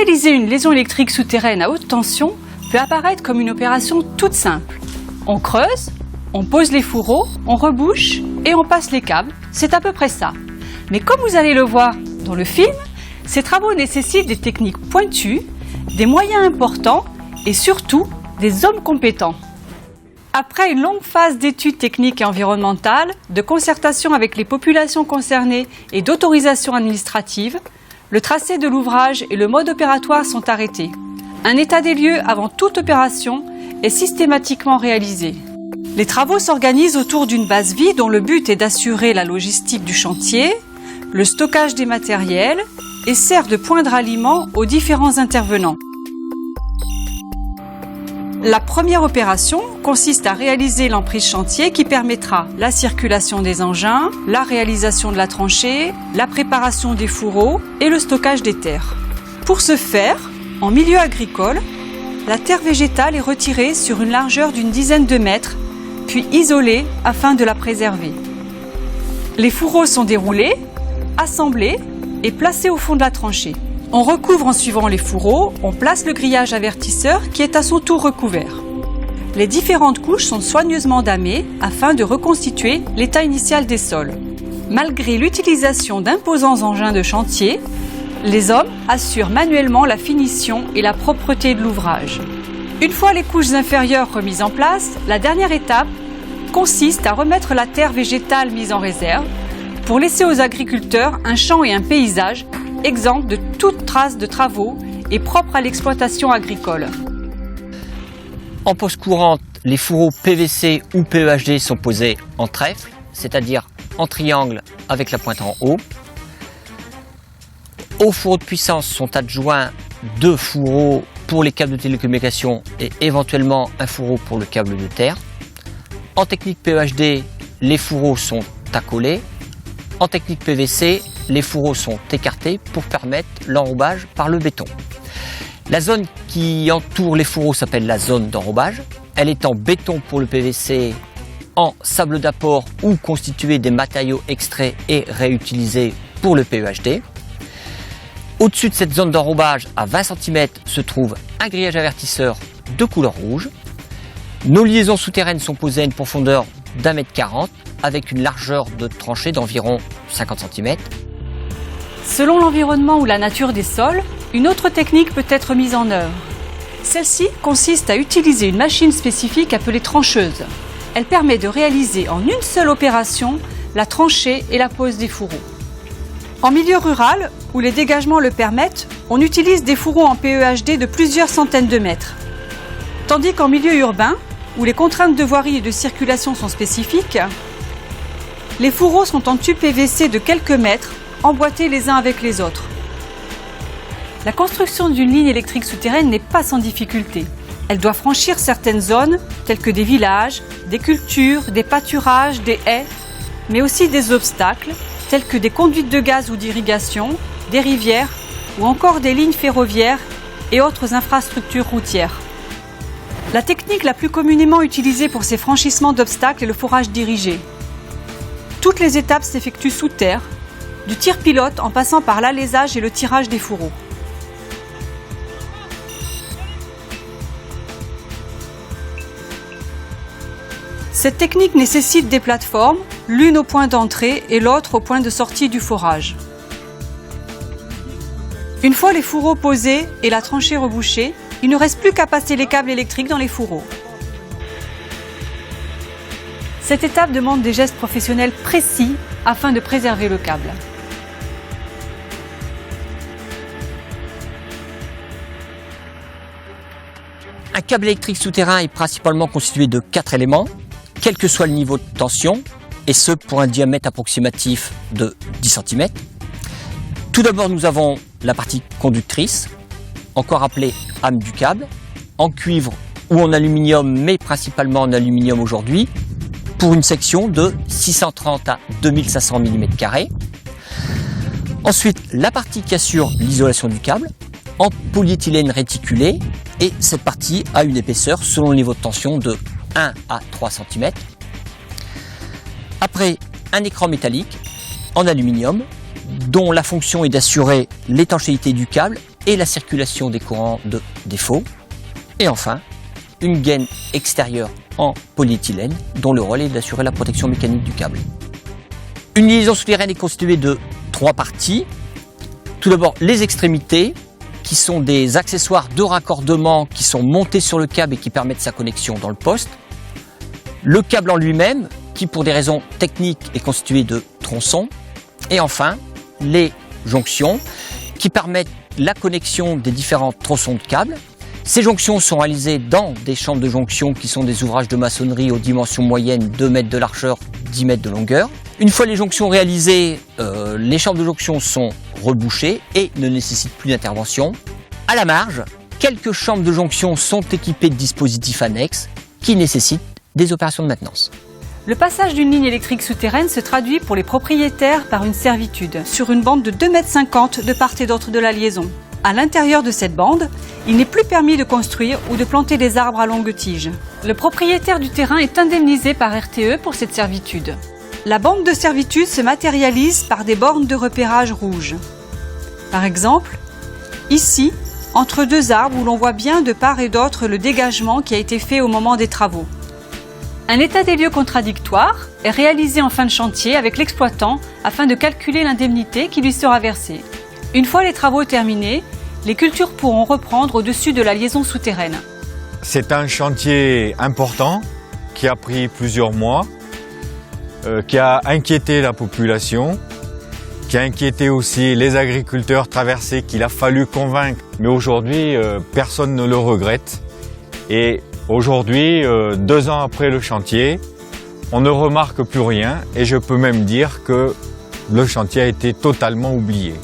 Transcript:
Réaliser une liaison électrique souterraine à haute tension peut apparaître comme une opération toute simple. On creuse, on pose les fourreaux, on rebouche et on passe les câbles. C'est à peu près ça. Mais comme vous allez le voir dans le film, ces travaux nécessitent des techniques pointues, des moyens importants et surtout des hommes compétents. Après une longue phase d'études techniques et environnementales, de concertation avec les populations concernées et d'autorisation administrative, le tracé de l'ouvrage et le mode opératoire sont arrêtés. Un état des lieux avant toute opération est systématiquement réalisé. Les travaux s'organisent autour d'une base vide dont le but est d'assurer la logistique du chantier, le stockage des matériels et sert de point de ralliement aux différents intervenants. La première opération consiste à réaliser l'emprise chantier qui permettra la circulation des engins, la réalisation de la tranchée, la préparation des fourreaux et le stockage des terres. Pour ce faire, en milieu agricole, la terre végétale est retirée sur une largeur d'une dizaine de mètres, puis isolée afin de la préserver. Les fourreaux sont déroulés, assemblés et placés au fond de la tranchée. On recouvre en suivant les fourreaux, on place le grillage avertisseur qui est à son tour recouvert. Les différentes couches sont soigneusement damées afin de reconstituer l'état initial des sols. Malgré l'utilisation d'imposants engins de chantier, les hommes assurent manuellement la finition et la propreté de l'ouvrage. Une fois les couches inférieures remises en place, la dernière étape consiste à remettre la terre végétale mise en réserve pour laisser aux agriculteurs un champ et un paysage exempt de toute trace de travaux et propre à l'exploitation agricole. En pose courante, les fourreaux PVC ou PEHD sont posés en trèfle, c'est-à-dire en triangle avec la pointe en haut. Aux fourreaux de puissance sont adjoints 2 fourreaux pour les câbles de télécommunication et éventuellement un fourreau pour le câble de terre. En technique PEHD, les fourreaux sont accolés. En technique PVC, les fourreaux sont écartés pour permettre l'enrobage par le béton. La zone qui entoure les fourreaux s'appelle la zone d'enrobage. Elle est en béton pour le PVC, en sable d'apport ou constituée des matériaux extraits et réutilisés pour le PEHD. Au-dessus de cette zone d'enrobage, à 20 cm, se trouve un grillage avertisseur de couleur rouge. Nos liaisons souterraines sont posées à une profondeur d'1,40 m avec une largeur de tranchée d'environ 50 cm. Selon l'environnement ou la nature des sols, une autre technique peut être mise en œuvre. Celle-ci consiste à utiliser une machine spécifique appelée trancheuse. Elle permet de réaliser en une seule opération la tranchée et la pose des fourreaux. En milieu rural, où les dégagements le permettent, on utilise des fourreaux en PEHD de plusieurs centaines de mètres. Tandis qu'en milieu urbain, où les contraintes de voirie et de circulation sont spécifiques, les fourreaux sont en tubes PVC de quelques mètres, emboîtés les uns avec les autres. La construction d'une ligne électrique souterraine n'est pas sans difficulté. Elle doit franchir certaines zones, telles que des villages, des cultures, des pâturages, des haies, mais aussi des obstacles, tels que des conduites de gaz ou d'irrigation, des rivières ou encore des lignes ferroviaires et autres infrastructures routières. La technique la plus communément utilisée pour ces franchissements d'obstacles est le forage dirigé. Toutes les étapes s'effectuent sous terre, du tir pilote en passant par l'alésage et le tirage des fourreaux. Cette technique nécessite des plateformes, l'une au point d'entrée et l'autre au point de sortie du forage. Une fois les fourreaux posés et la tranchée rebouchée, il ne reste plus qu'à passer les câbles électriques dans les fourreaux. Cette étape demande des gestes professionnels précis afin de préserver le câble. Un câble électrique souterrain est principalement constitué de 4 éléments, quel que soit le niveau de tension, et ce pour un diamètre approximatif de 10 cm. Tout d'abord, nous avons la partie conductrice, encore appelée âme du câble, en cuivre ou en aluminium, mais principalement en aluminium aujourd'hui, pour une section de 630 à 2500 mm². Ensuite, la partie qui assure l'isolation du câble, en polyéthylène réticulé, et cette partie a une épaisseur selon le niveau de tension de 1 à 3 cm. Après, un écran métallique en aluminium dont la fonction est d'assurer l'étanchéité du câble et la circulation des courants de défaut. Et enfin, une gaine extérieure en polyéthylène dont le rôle est d'assurer la protection mécanique du câble. Une liaison souterraine est constituée de 3 parties. Tout d'abord, les extrémités, qui sont des accessoires de raccordement qui sont montés sur le câble et qui permettent sa connexion dans le poste. Le câble en lui-même, qui pour des raisons techniques est constitué de tronçons. Et enfin, les jonctions, qui permettent la connexion des différents tronçons de câbles. Ces jonctions sont réalisées dans des chambres de jonction qui sont des ouvrages de maçonnerie aux dimensions moyennes, 2 mètres de largeur, 10 mètres de longueur. Une fois les jonctions réalisées, les chambres de jonction sont rebouchées et ne nécessitent plus d'intervention. À la marge, quelques chambres de jonction sont équipées de dispositifs annexes qui nécessitent des opérations de maintenance. Le passage d'une ligne électrique souterraine se traduit pour les propriétaires par une servitude sur une bande de 2,50 m de part et d'autre de la liaison. À l'intérieur de cette bande, il n'est plus permis de construire ou de planter des arbres à longue tige. Le propriétaire du terrain est indemnisé par RTE pour cette servitude. La bande de servitude se matérialise par des bornes de repérage rouges. Par exemple, ici, entre 2 arbres où l'on voit bien de part et d'autre le dégagement qui a été fait au moment des travaux. Un état des lieux contradictoire est réalisé en fin de chantier avec l'exploitant afin de calculer l'indemnité qui lui sera versée. Une fois les travaux terminés, les cultures pourront reprendre au-dessus de la liaison souterraine. C'est un chantier important qui a pris plusieurs mois, qui a inquiété la population, qui a inquiété aussi les agriculteurs traversés qu'il a fallu convaincre. Mais aujourd'hui, personne ne le regrette. Et aujourd'hui, 2 ans après le chantier, on ne remarque plus rien et je peux même dire que le chantier a été totalement oublié.